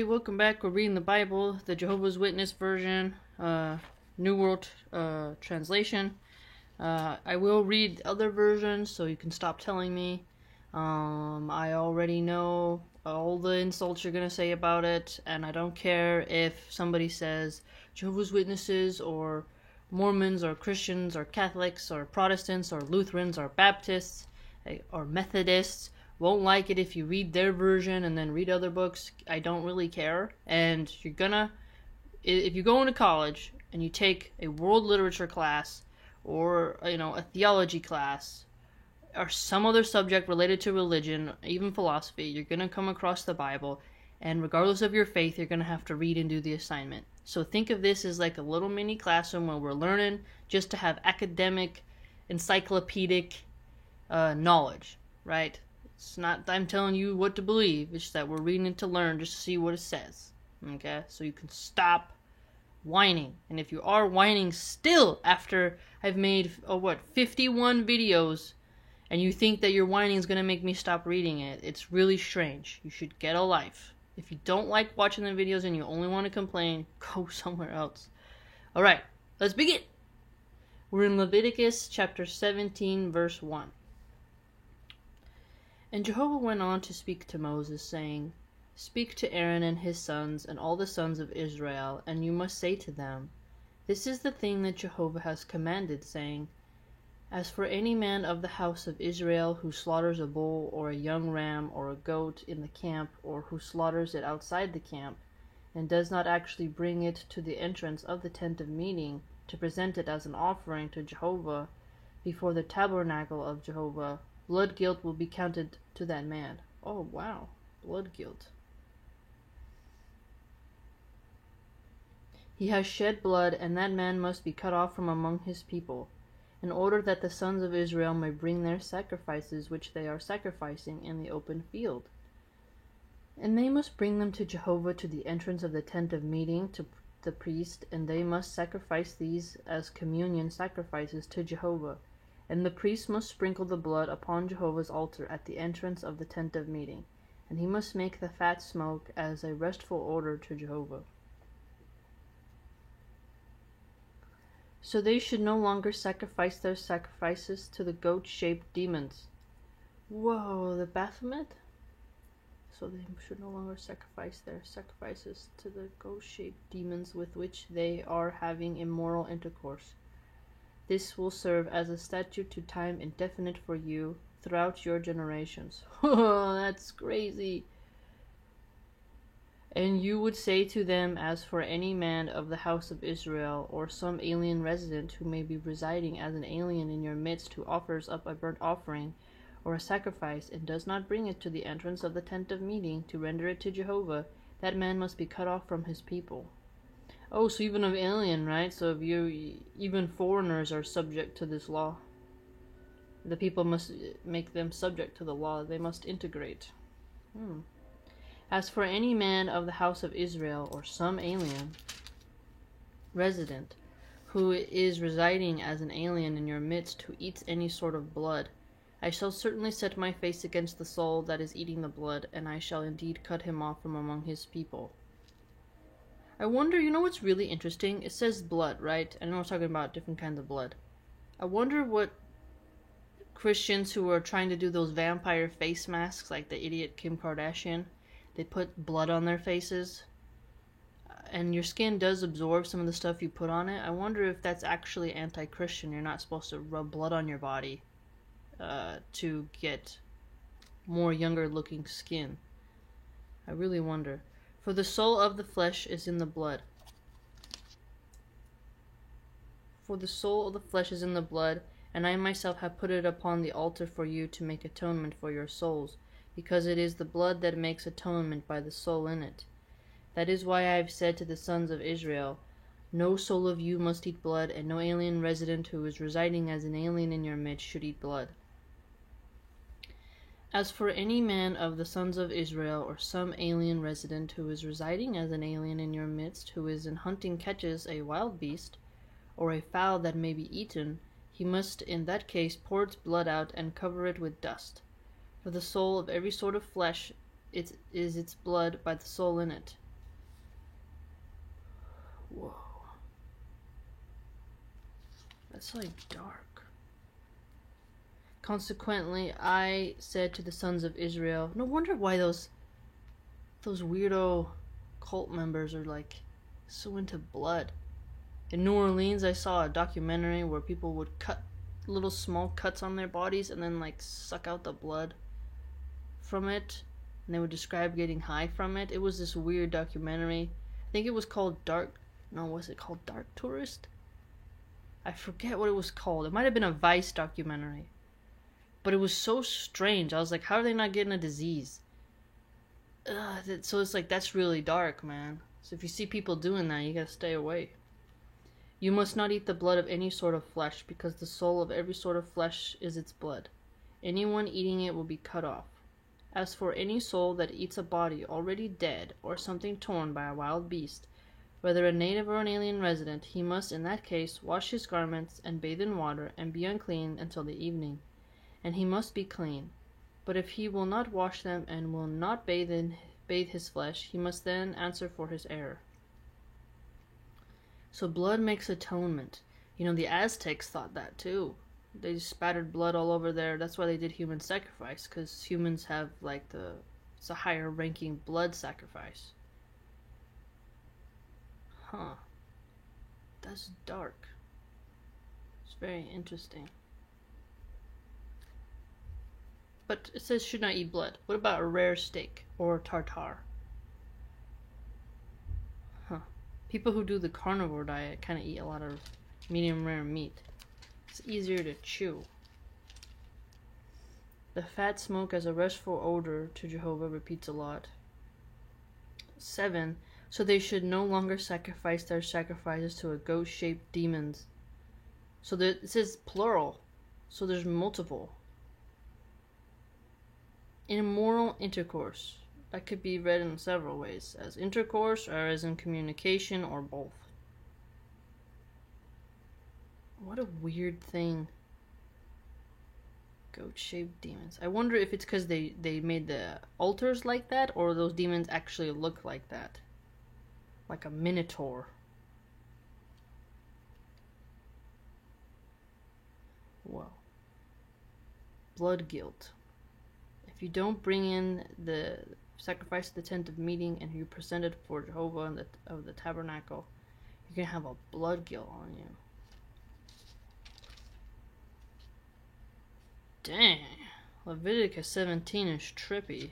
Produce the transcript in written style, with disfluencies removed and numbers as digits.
Welcome back. We're reading the Bible, the Jehovah's Witness version, New World Translation. I will read other versions, so you can stop telling me. I already know all the insults you're going to say about it, and I don't care if somebody says Jehovah's Witnesses or Mormons or Christians or Catholics or Protestants or Lutherans or Baptists or Methodists won't like it if you read their version and then read other books. I don't really care. And if you go into college and you take a world literature class or, a theology class or some other subject related to religion, even philosophy, you're going to come across the Bible, and regardless of your faith, you're going to have to read and do the assignment. So think of this as like a little mini classroom where we're learning just to have academic, encyclopedic knowledge, right? It's not that I'm telling you what to believe, it's that we're reading it to learn just to see what it says. Okay? So you can stop whining. And if you are whining still after I've made, 51 videos, and you think that your whining is going to make me stop reading it, it's really strange. You should get a life. If you don't like watching the videos and you only want to complain, go somewhere else. Alright, let's begin. We're in Leviticus chapter 17, verse 1. And Jehovah went on to speak to Moses, saying, Speak to Aaron and his sons and all the sons of Israel, and you must say to them, This is the thing that Jehovah has commanded, saying, As for any man of the house of Israel who slaughters a bull or a young ram or a goat in the camp, or who slaughters it outside the camp, and does not actually bring it to the entrance of the tent of meeting to present it as an offering to Jehovah before the tabernacle of Jehovah, blood guilt will be counted to that man. Oh, wow. Blood guilt. He has shed blood, and that man must be cut off from among his people, in order that the sons of Israel may bring their sacrifices which they are sacrificing in the open field. And they must bring them to Jehovah to the entrance of the tent of meeting to the priest, and they must sacrifice these as communion sacrifices to Jehovah. And the priest must sprinkle the blood upon Jehovah's altar at the entrance of the tent of meeting, and he must make the fat smoke as a restful odor to Jehovah. So they should no longer sacrifice their sacrifices to the goat-shaped demons. Whoa, the Baphomet? So they should no longer sacrifice their sacrifices to the goat-shaped demons with which they are having immoral intercourse. This will serve as a statute to time indefinite for you throughout your generations. Oh, that's crazy. And you would say to them, As for any man of the house of Israel, or some alien resident who may be residing as an alien in your midst, who offers up a burnt offering or a sacrifice, and does not bring it to the entrance of the tent of meeting to render it to Jehovah, that man must be cut off from his people. Oh, so even of alien, right? So if even foreigners are subject to this law. The people must make them subject to the law. They must integrate. As for any man of the house of Israel, or some alien resident, who is residing as an alien in your midst, who eats any sort of blood, I shall certainly set my face against the soul that is eating the blood, and I shall indeed cut him off from among his people. I wonder, what's really interesting? It says blood, right? I know we're talking about different kinds of blood. I wonder what Christians who are trying to do those vampire face masks, like the idiot Kim Kardashian, they put blood on their faces, and your skin does absorb some of the stuff you put on it. I wonder if that's actually anti-Christian. You're not supposed to rub blood on your body to get more younger looking skin. I really wonder. For the soul of the flesh is in the blood. For the soul of the flesh is in the blood, and I myself have put it upon the altar for you to make atonement for your souls, because it is the blood that makes atonement by the soul in it. That is why I have said to the sons of Israel, No soul of you must eat blood, and no alien resident who is residing as an alien in your midst should eat blood. As for any man of the sons of Israel, or some alien resident who is residing as an alien in your midst, who is in hunting catches a wild beast, or a fowl that may be eaten, he must in that case pour its blood out and cover it with dust. For the soul of every sort of flesh is its blood by the soul in it. Whoa. That's like dark. Consequently, I said to the sons of Israel, no wonder why those weirdo cult members are like so into blood. In New Orleans, I saw a documentary where people would cut little small cuts on their bodies and then like suck out the blood from it, and they would describe getting high from it. It was this weird documentary. I think it was called was it called Dark Tourist? I forget what it was called. It might have been a Vice documentary. But it was so strange. I was like, how are they not getting a disease? So it's like, that's really dark, man. So if you see people doing that, you gotta stay away. You must not eat the blood of any sort of flesh, because the soul of every sort of flesh is its blood. Anyone eating it will be cut off. As for any soul that eats a body already dead, or something torn by a wild beast, whether a native or an alien resident, he must in that case wash his garments and bathe in water and be unclean until the evening. And he must be clean. But if he will not wash them and will not bathe his flesh, he must then answer for his error. So blood makes atonement. The Aztecs thought that too. They just spattered blood all over there. That's why they did human sacrifice, because humans have it's a higher ranking blood sacrifice. Huh. That's dark. It's very interesting. But it says should not eat blood. What about a rare steak or tartare? Huh. People who do the carnivore diet kind of eat a lot of medium rare meat. It's easier to chew. The fat smoke as a restful odor to Jehovah repeats a lot. 7. So they should no longer sacrifice their sacrifices to a goat-shaped demons. So it says plural. So there's multiple. Immoral intercourse. That could be read in several ways. As intercourse, or as in communication, or both. What a weird thing. Goat-shaped demons. I wonder if it's because they made the altars like that, or those demons actually look like that. Like a minotaur. Well. Blood guilt. If you don't bring in the sacrifice of the tent of meeting and you present it for Jehovah of the tabernacle, you're going to have a blood guilt on you. Dang. Leviticus 17 is trippy.